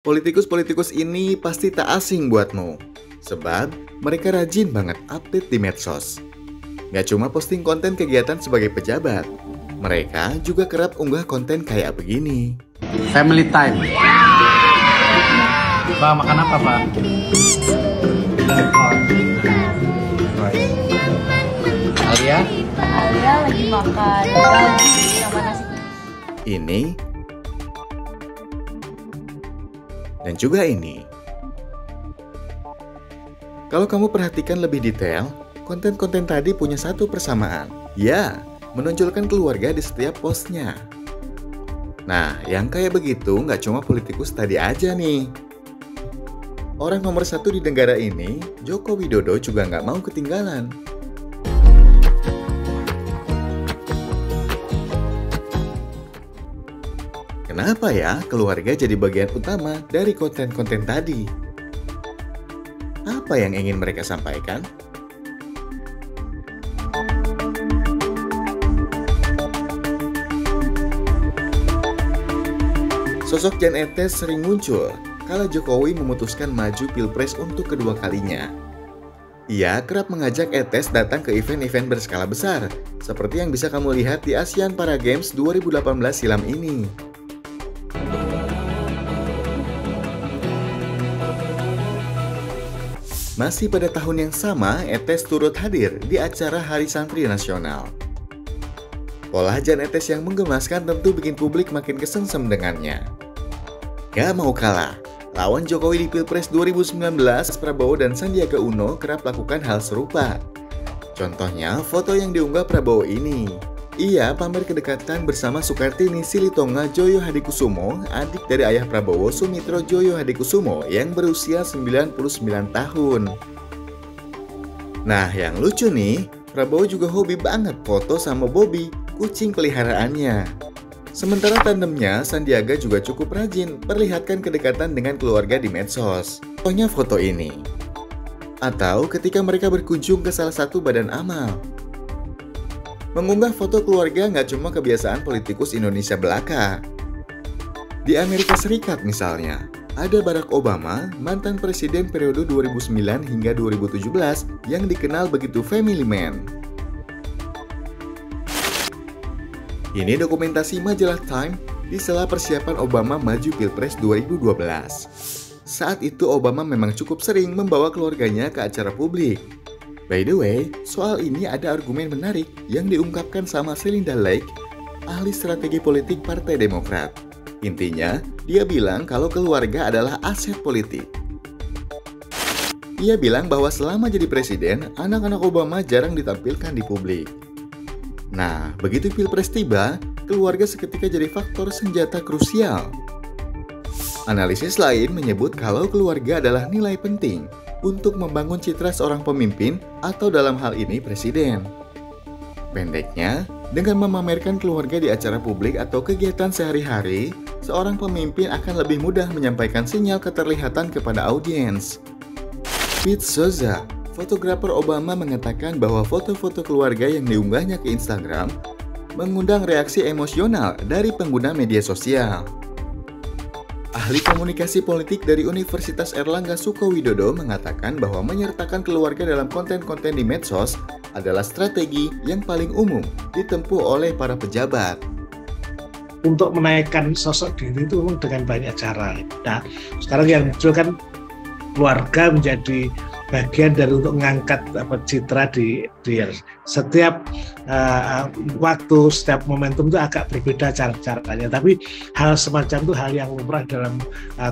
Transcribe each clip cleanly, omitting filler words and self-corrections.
Politikus-politikus ini pasti tak asing buatmu, sebab mereka rajin banget update di medsos. Gak cuma posting konten kegiatan sebagai pejabat, mereka juga kerap unggah konten kayak begini. Family time. Pak, makan apa, Pak? Alia? Alia lagi makan daging sama nasi kuning. Ini dan juga ini. Kalau kamu perhatikan lebih detail, konten-konten tadi punya satu persamaan. Ya, menonjolkan keluarga di setiap postnya. Nah, yang kayak begitu nggak cuma politikus tadi aja nih. Orang nomor satu di negara ini, Joko Widodo juga nggak mau ketinggalan. Kenapa ya keluarga jadi bagian utama dari konten-konten tadi? Apa yang ingin mereka sampaikan? Sosok Jan Etes sering muncul kala Jokowi memutuskan maju Pilpres untuk kedua kalinya. Ia kerap mengajak Etes datang ke event-event berskala besar, seperti yang bisa kamu lihat di Asian Para Games 2018 silam ini. Masih pada tahun yang sama, Etes turut hadir di acara Hari Santri Nasional. Pola Jan Etes yang menggemaskan tentu bikin publik makin kesengsem dengannya. Gak mau kalah, lawan Jokowi di Pilpres 2019, Prabowo dan Sandiaga Uno kerap lakukan hal serupa. Contohnya foto yang diunggah Prabowo ini. Ia pamer kedekatan bersama Sukartini Silitonga Joyo Hadikusumo, adik dari ayah Prabowo Sumitro Joyo Hadikusumo yang berusia 99 tahun. Nah, yang lucu nih, Prabowo juga hobi banget foto sama Bobby, kucing peliharaannya. Sementara tandemnya, Sandiaga juga cukup rajin perlihatkan kedekatan dengan keluarga di medsos. Contohnya foto ini. Atau ketika mereka berkunjung ke salah satu badan amal. Mengunggah foto keluarga nggak cuma kebiasaan politikus Indonesia belaka. Di Amerika Serikat misalnya, ada Barack Obama, mantan presiden periode 2009 hingga 2017 yang dikenal begitu family man. Ini dokumentasi majalah Time di sela persiapan Obama maju Pilpres 2012. Saat itu Obama memang cukup sering membawa keluarganya ke acara publik. By the way, soal ini ada argumen menarik yang diungkapkan sama Selinda Lake, ahli strategi politik Partai Demokrat. Intinya, dia bilang kalau keluarga adalah aset politik. Ia bilang bahwa selama jadi presiden, anak-anak Obama jarang ditampilkan di publik. Nah, begitu Pilpres tiba, keluarga seketika jadi faktor senjata krusial. Analisis lain menyebut kalau keluarga adalah nilai penting untuk membangun citra seorang pemimpin atau dalam hal ini presiden. Pendeknya, dengan memamerkan keluarga di acara publik atau kegiatan sehari-hari, seorang pemimpin akan lebih mudah menyampaikan sinyal keterlihatan kepada audiens. Pete Souza, fotografer Obama, mengatakan bahwa foto-foto keluarga yang diunggahnya ke Instagram mengundang reaksi emosional dari pengguna media sosial. Ahli komunikasi politik dari Universitas Erlangga Sukowidodo mengatakan bahwa menyertakan keluarga dalam konten-konten di medsos adalah strategi yang paling umum ditempuh oleh para pejabat. Untuk menaikkan sosok diri itu dengan banyak cara. Nah, sekarang yang muncul kan keluarga menjadi bagian dari untuk mengangkat citra di setiap waktu, setiap momentum itu agak berbeda caranya. Tapi hal semacam itu hal yang lumrah dalam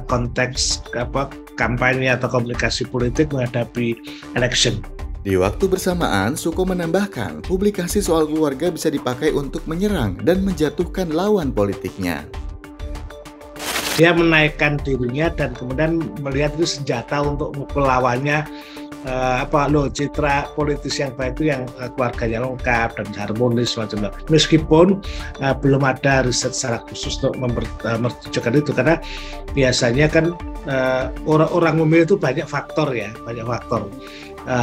konteks kampanye atau komunikasi politik menghadapi election. Di waktu bersamaan, Suko menambahkan publikasi soal keluarga bisa dipakai untuk menyerang dan menjatuhkan lawan politiknya. Dia menaikkan dirinya dan kemudian melihat itu senjata untuk mukul lawannya. Citra politis yang baik itu yang keluarganya lengkap dan harmonis macam itu. Meskipun belum ada riset secara khusus untuk menunjukkan itu, karena biasanya kan orang memilih itu banyak faktor,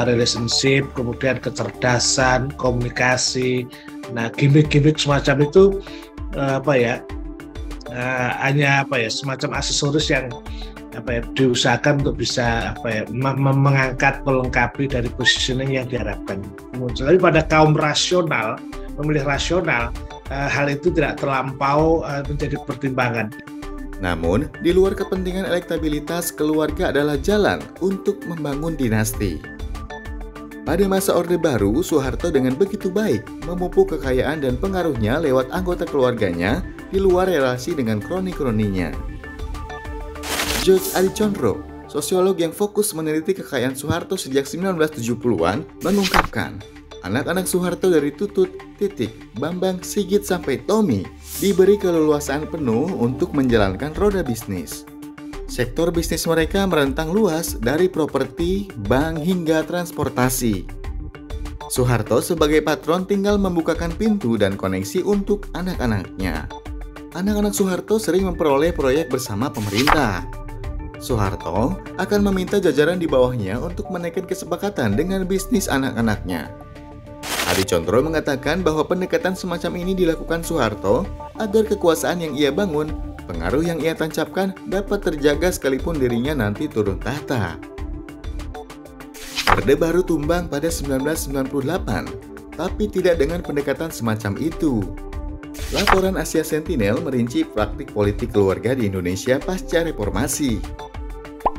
relationship, kemudian kecerdasan, komunikasi. Nah, gimmick-gimmick semacam itu hanya semacam aksesoris yang diusahakan untuk bisa mengangkat, melengkapi dari positioning yang diharapkan. Tapi pada kaum rasional, pemilih rasional, hal itu tidak terlampau menjadi pertimbangan. Namun, di luar kepentingan elektabilitas, keluarga adalah jalan untuk membangun dinasti. Pada masa Orde Baru, Soeharto dengan begitu baik memupuk kekayaan dan pengaruhnya lewat anggota keluarganya di luar relasi dengan kroni-kroninya. George Adicondro, sosiolog yang fokus meneliti kekayaan Soeharto sejak 1970-an, mengungkapkan, anak-anak Soeharto dari Tutut, Titik, Bambang, Sigit sampai Tommy diberi keleluasaan penuh untuk menjalankan roda bisnis. Sektor bisnis mereka merentang luas dari properti, bank, hingga transportasi. Soeharto sebagai patron tinggal membukakan pintu dan koneksi untuk anak-anaknya. Anak-anak Soeharto sering memperoleh proyek bersama pemerintah. Soeharto akan meminta jajaran di bawahnya untuk menaikkan kesepakatan dengan bisnis anak-anaknya. Adicondro mengatakan bahwa pendekatan semacam ini dilakukan Soeharto agar kekuasaan yang ia bangun, pengaruh yang ia tancapkan dapat terjaga sekalipun dirinya nanti turun tahta. Orde Baru tumbang pada 1998, tapi tidak dengan pendekatan semacam itu. Laporan Asia Sentinel merinci praktik politik keluarga di Indonesia pasca reformasi.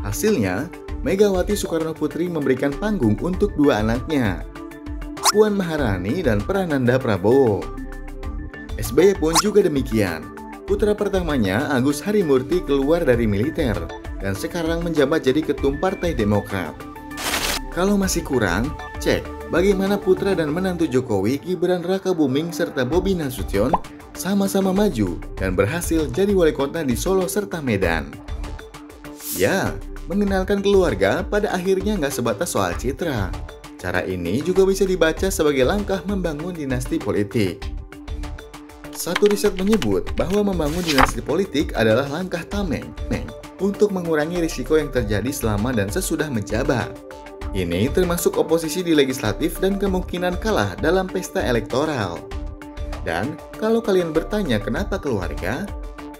Hasilnya, Megawati Soekarno Putri memberikan panggung untuk dua anaknya, Puan Maharani dan Prananda Prabowo. SBY pun juga demikian. Putra pertamanya, Agus Harimurti, keluar dari militer dan sekarang menjabat jadi ketum Partai Demokrat. Kalau masih kurang, cek bagaimana putra dan menantu Jokowi, Gibran Rakabuming serta Bobi Nasution sama-sama maju dan berhasil jadi wali kota di Solo serta Medan. Ya, mengenalkan keluarga pada akhirnya nggak sebatas soal citra. Cara ini juga bisa dibaca sebagai langkah membangun dinasti politik. Satu riset menyebut bahwa membangun dinasti politik adalah langkah tameng untuk mengurangi risiko yang terjadi selama dan sesudah menjabat. Ini termasuk oposisi di legislatif dan kemungkinan kalah dalam pesta elektoral. Dan kalau kalian bertanya kenapa keluarga?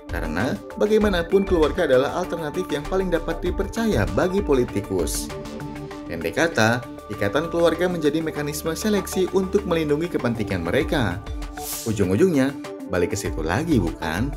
Karena bagaimanapun keluarga adalah alternatif yang paling dapat dipercaya bagi politikus. Pendek kata, ikatan keluarga menjadi mekanisme seleksi untuk melindungi kepentingan mereka. Ujung-ujungnya, balik ke situ lagi bukan?